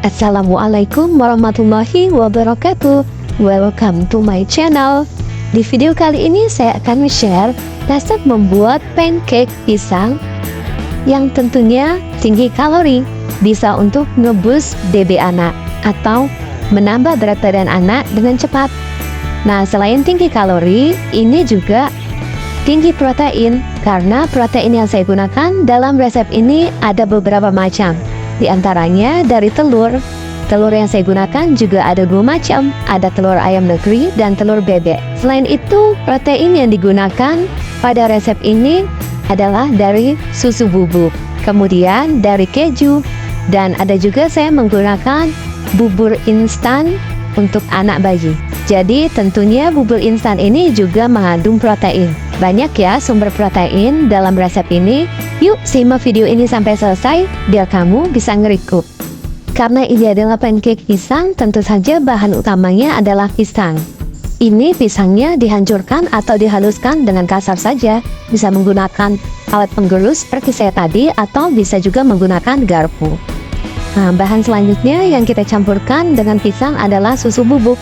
Assalamualaikum warahmatullahi wabarakatuh. Welcome to my channel. Di video kali ini saya akan share resep membuat pancake pisang yang tentunya tinggi kalori, bisa untuk ngeboost BB anak atau menambah berat badan anak dengan cepat. Nah, selain tinggi kalori, ini juga tinggi protein, karena protein yang saya gunakan dalam resep ini ada beberapa macam. Di antaranya dari telur. Telur yang saya gunakan juga ada 2 macam, ada telur ayam negeri dan telur bebek. Selain itu, protein yang digunakan pada resep ini adalah dari susu bubuk, kemudian dari keju, dan ada juga saya menggunakan bubur instan untuk anak bayi. Jadi tentunya bubur instan ini juga mengandung protein. Banyak ya sumber protein dalam resep ini. Yuk simak video ini sampai selesai biar kamu bisa ngerikup. Karena ini adalah pancake pisang, tentu saja bahan utamanya adalah pisang. Ini pisangnya dihancurkan atau dihaluskan dengan kasar saja. Bisa menggunakan alat penggerus seperti saya tadi, atau bisa juga menggunakan garpu. Nah, bahan selanjutnya yang kita campurkan dengan pisang adalah susu bubuk.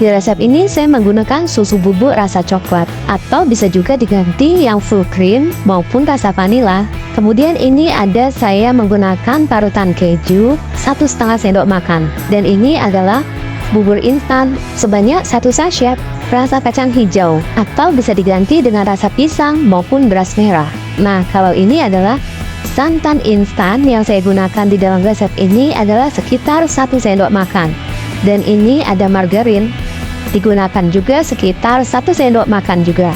Di resep ini saya menggunakan susu bubuk rasa coklat, atau bisa juga diganti yang full cream maupun rasa vanila. Kemudian ini ada saya menggunakan parutan keju 1,5 sendok makan. Dan ini adalah bubur instan sebanyak 1 sachet rasa kacang hijau, atau bisa diganti dengan rasa pisang maupun beras merah. Nah, kalau ini adalah santan instan yang saya gunakan di dalam resep ini adalah sekitar 1 sendok makan. Dan ini ada margarin, digunakan juga sekitar 1 sendok makan juga.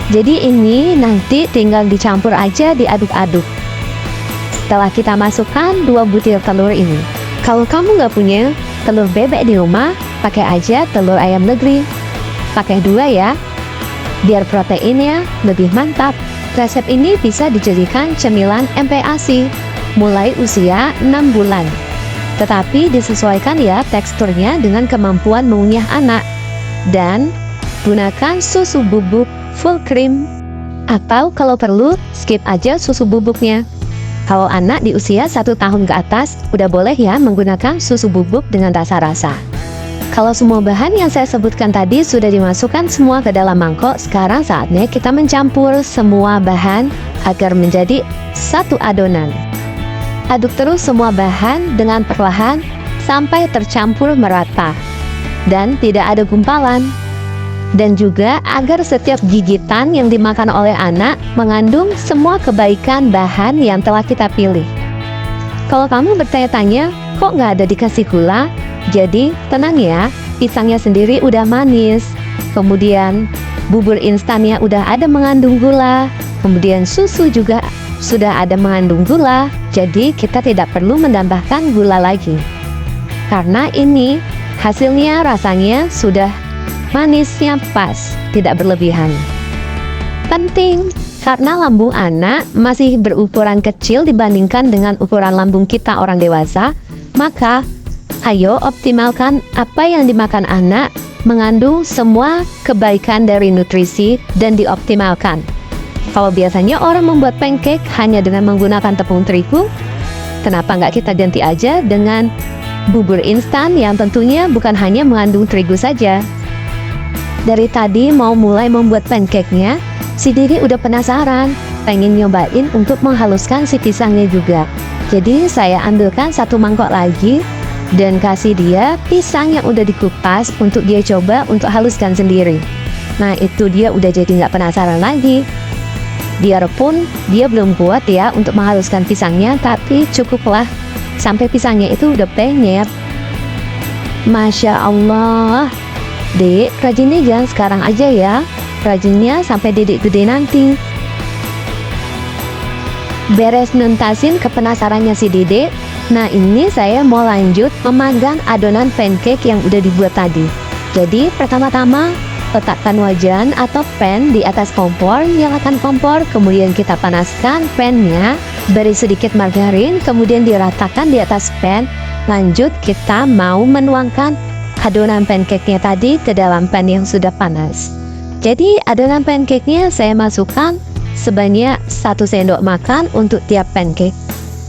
Jadi ini nanti tinggal dicampur aja, diaduk-aduk. Setelah kita masukkan 2 butir telur ini. Kalau kamu nggak punya telur bebek di rumah, pakai aja telur ayam negeri. Pakai 2 ya, biar proteinnya lebih mantap. Resep ini bisa dijadikan cemilan MPASI mulai usia 6 bulan. Tetapi disesuaikan ya teksturnya dengan kemampuan mengunyah anak. Dan gunakan susu bubuk full cream, atau kalau perlu skip aja susu bubuknya. Kalau anak di usia 1 tahun ke atas, udah boleh ya menggunakan susu bubuk dengan rasa-rasa. Kalau semua bahan yang saya sebutkan tadi sudah dimasukkan semua ke dalam mangkok, sekarang saatnya kita mencampur semua bahan agar menjadi satu adonan. Aduk terus semua bahan dengan perlahan sampai tercampur merata dan tidak ada gumpalan. Dan juga agar setiap gigitan yang dimakan oleh anak mengandung semua kebaikan bahan yang telah kita pilih. Kalau kamu bertanya-tanya, kok nggak ada dikasih gula? Jadi tenang ya, pisangnya sendiri udah manis. Kemudian bubur instannya udah ada mengandung gula. Kemudian susu juga sudah ada mengandung gula. Jadi kita tidak perlu menambahkan gula lagi. Karena ini hasilnya rasanya sudah manisnya pas, tidak berlebihan. Penting, karena lambung anak masih berukuran kecil dibandingkan dengan ukuran lambung kita orang dewasa, maka ayo optimalkan apa yang dimakan anak mengandung semua kebaikan dari nutrisi dan dioptimalkan. Kalau biasanya orang membuat pancake hanya dengan menggunakan tepung terigu, kenapa nggak kita ganti aja dengan bubur instan yang tentunya bukan hanya mengandung terigu saja. Dari tadi mau mulai membuat pancake-nya, si Didi udah penasaran, pengen nyobain untuk menghaluskan si pisangnya juga. Jadi saya ambilkan 1 mangkok lagi dan kasih dia pisang yang udah dikupas untuk dia coba untuk haluskan sendiri. Nah, itu dia udah jadi nggak penasaran lagi. Biarpun dia belum kuat ya untuk menghaluskan pisangnya, tapi cukuplah sampai pisangnya itu udah penyet. Masya Allah. Dek, rajinnya jangan sekarang aja ya. Rajinnya sampai dedek gede nanti. Beres nuntasin kepenasarannya si dedek. Nah, ini saya mau lanjut memanggang adonan pancake yang udah dibuat tadi. Jadi pertama-tama letakkan wajan atau pan di atas kompor, nyalakan kompor, kemudian kita panaskan pannya, beri sedikit margarin, kemudian diratakan di atas pan. Lanjut kita mau menuangkan adonan pancake-nya tadi ke dalam pan yang sudah panas. Jadi adonan pancake-nya saya masukkan sebanyak 1 sendok makan untuk tiap pancake.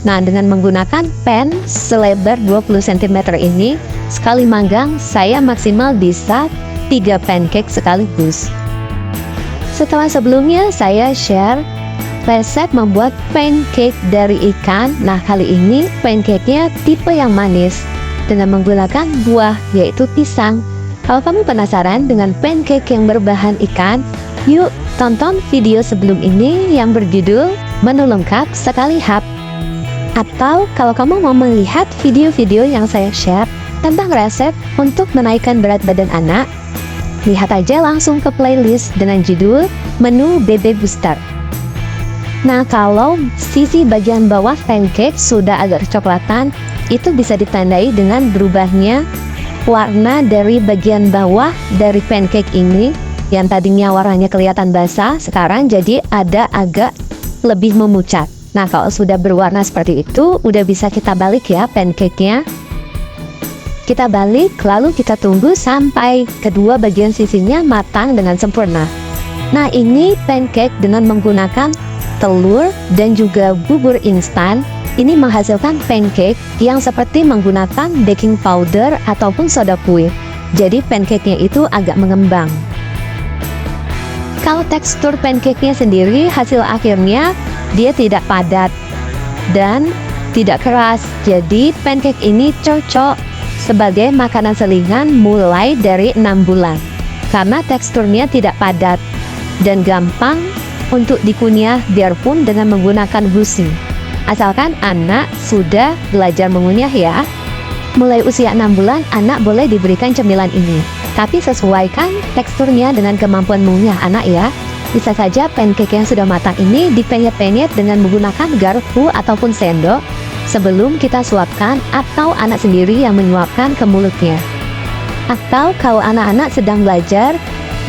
Nah, dengan menggunakan pan selebar 20 cm ini, sekali manggang saya maksimal bisa 3 pancake sekaligus. Setelah sebelumnya saya share resep membuat pancake dari ikan. Nah, kali ini pancake-nya tipe yang manis dengan menggunakan buah, yaitu pisang. Kalau kamu penasaran dengan pancake yang berbahan ikan, yuk tonton video sebelum ini yang berjudul Menu Lengkap Sekali Hap. Atau kalau kamu mau melihat video-video yang saya share tentang resep untuk menaikkan berat badan anak, lihat aja langsung ke playlist dengan judul Menu Baby Booster. Nah, kalau sisi bagian bawah pancake sudah agak kecoklatan, itu bisa ditandai dengan berubahnya warna dari bagian bawah dari pancake ini. Yang tadinya warnanya kelihatan basah, sekarang jadi ada agak lebih memucat. Nah, kalau sudah berwarna seperti itu, udah bisa kita balik ya pancake-nya. Kita balik, lalu kita tunggu sampai kedua bagian sisinya matang dengan sempurna. Nah, ini pancake dengan menggunakan telur dan juga bubur instan. Ini menghasilkan pancake yang seperti menggunakan baking powder ataupun soda kue. Jadi pancake-nya itu agak mengembang. Kalau tekstur pancake-nya sendiri, hasil akhirnya dia tidak padat dan tidak keras. Jadi pancake ini cocok sebagai makanan selingan mulai dari 6 bulan. Karena teksturnya tidak padat dan gampang untuk dikunyah biarpun dengan menggunakan gusi. Asalkan anak sudah belajar mengunyah ya. Mulai usia 6 bulan, anak boleh diberikan cemilan ini. Tapi sesuaikan teksturnya dengan kemampuan mengunyah anak ya. Bisa saja pancake yang sudah matang ini dipenyet-penyet dengan menggunakan garpu ataupun sendok sebelum kita suapkan, atau anak sendiri yang menyuapkan ke mulutnya. Atau kalau anak-anak sedang belajar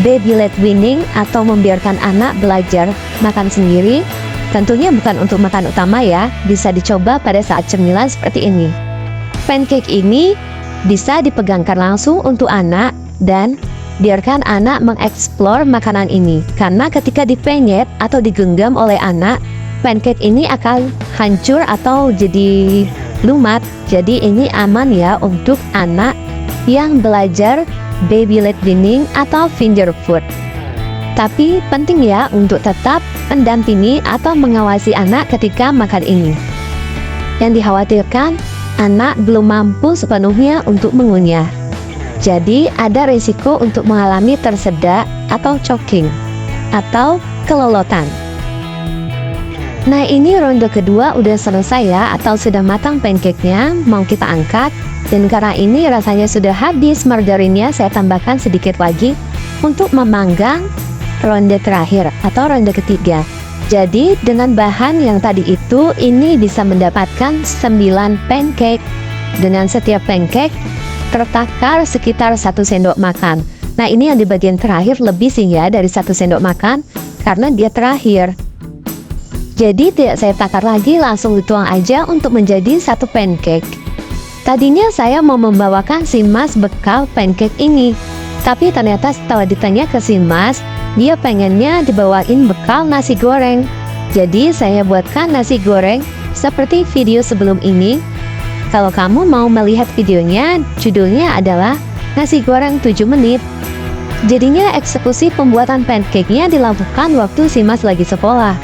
baby led weaning atau membiarkan anak belajar makan sendiri, tentunya bukan untuk makan utama ya, bisa dicoba pada saat cemilan seperti ini. Pancake ini bisa dipegangkan langsung untuk anak dan biarkan anak mengeksplor makanan ini, karena ketika dipenyet atau digenggam oleh anak, pancake ini akan hancur atau jadi lumat. Jadi ini aman ya untuk anak yang belajar baby led weaning atau finger food. Tapi penting ya untuk tetap mendampingi atau mengawasi anak ketika makan ini. Yang dikhawatirkan, anak belum mampu sepenuhnya untuk mengunyah. Jadi ada risiko untuk mengalami tersedak atau choking atau kelolotan. Nah, ini ronde kedua udah selesai ya, atau sudah matang pancake-nya, mau kita angkat. Dan karena ini rasanya sudah habis margarinnya, saya tambahkan sedikit lagi untuk memanggang ronde terakhir atau ronde ketiga. Jadi dengan bahan yang tadi itu, ini bisa mendapatkan 9 pancake. Dengan setiap pancake tertakar sekitar 1 sendok makan. Nah, ini yang di bagian terakhir lebih sih ya dari 1 sendok makan karena dia terakhir. Jadi tidak saya takar lagi, langsung dituang aja untuk menjadi 1 pancake. Tadinya saya mau membawakan si Mas bekal pancake ini, tapi ternyata setelah ditanya ke si Mas, dia pengennya dibawain bekal nasi goreng. Jadi saya buatkan nasi goreng seperti video sebelum ini. Kalau kamu mau melihat videonya, judulnya adalah nasi goreng 7 menit. Jadinya eksekusi pembuatan pancake-nya dilakukan waktu si Mas lagi sekolah.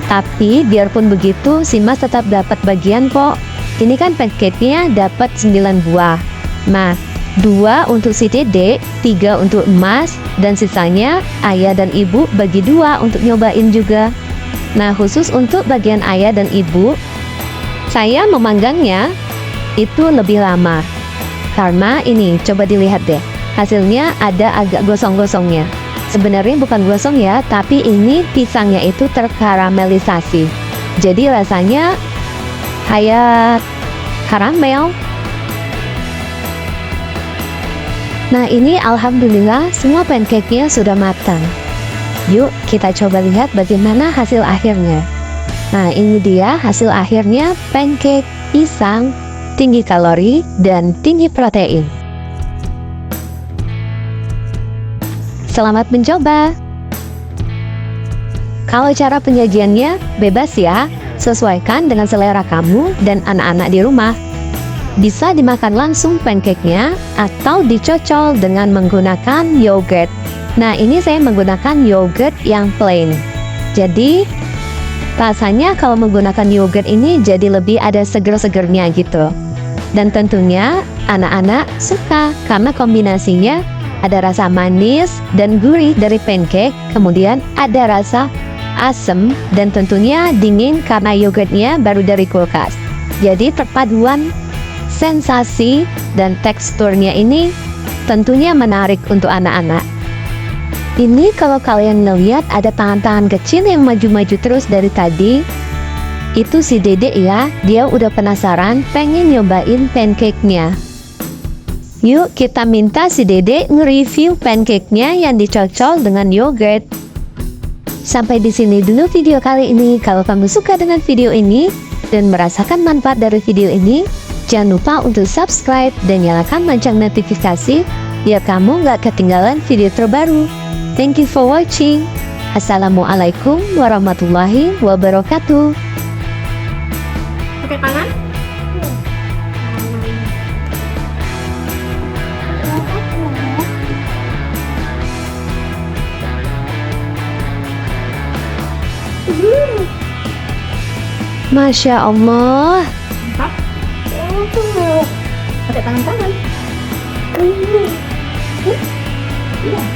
Tapi biarpun begitu, si Mas tetap dapat bagian kok. Ini kan pancake-nya dapat 9 buah. Nah, 2 untuk si Dede, 3 untuk Mas, dan sisanya ayah dan ibu bagi 2 untuk nyobain juga. Nah, khusus untuk bagian ayah dan ibu, saya memanggangnya itu lebih lama. Karena ini, coba dilihat deh, hasilnya ada agak gosong-gosongnya. Sebenarnya bukan gosong ya, tapi ini pisangnya itu terkaramelisasi. Jadi rasanya kayak karamel. Nah, ini alhamdulillah semua pancake-nya sudah matang. Yuk kita coba lihat bagaimana hasil akhirnya. Nah, ini dia hasil akhirnya pancake pisang tinggi kalori dan tinggi protein. Selamat mencoba. Kalau cara penyajiannya bebas ya, Sesuaikan dengan selera kamu dan anak-anak di rumah. Bisa dimakan langsung pancake-nya atau dicocol dengan menggunakan yogurt. Nah, ini saya menggunakan yogurt yang plain. Jadi, rasanya kalau menggunakan yogurt ini jadi lebih ada seger-segernya gitu. Dan tentunya anak-anak suka karena kombinasinya ada rasa manis dan gurih dari pancake, kemudian ada rasa asam dan tentunya dingin karena yogurtnya baru dari kulkas. Jadi perpaduan sensasi dan teksturnya ini tentunya menarik untuk anak-anak. Ini kalau kalian lihat ada tangan-tangan kecil yang maju-maju terus dari tadi. Itu si Dedek ya, dia udah penasaran pengen nyobain pancake-nya. Yuk kita minta si Dedek nge-review pancake-nya yang dicocol dengan yogurt. Sampai di sini dulu video kali ini. Kalau kamu suka dengan video ini dan merasakan manfaat dari video ini, jangan lupa untuk subscribe dan nyalakan lonceng notifikasi biar kamu nggak ketinggalan video terbaru. Thank you for watching. Assalamualaikum warahmatullahi wabarakatuh. Pakai tangan? Masya Allah. Mantap. Pakai tangan-tangan. Iya.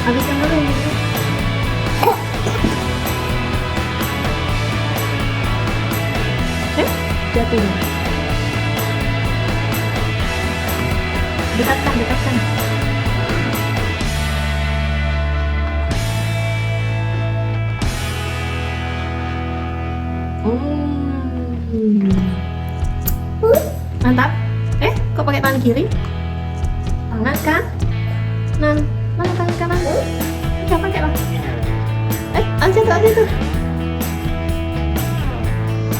Habiskan dulu. Jatuh. Dekatkan, dekatkan. Mantap. Kok pakai tangan kiri? Tangan kanan. Mana tangan kanan? Ya pakai lah. Aja tuh.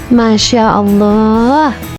Masya Allah.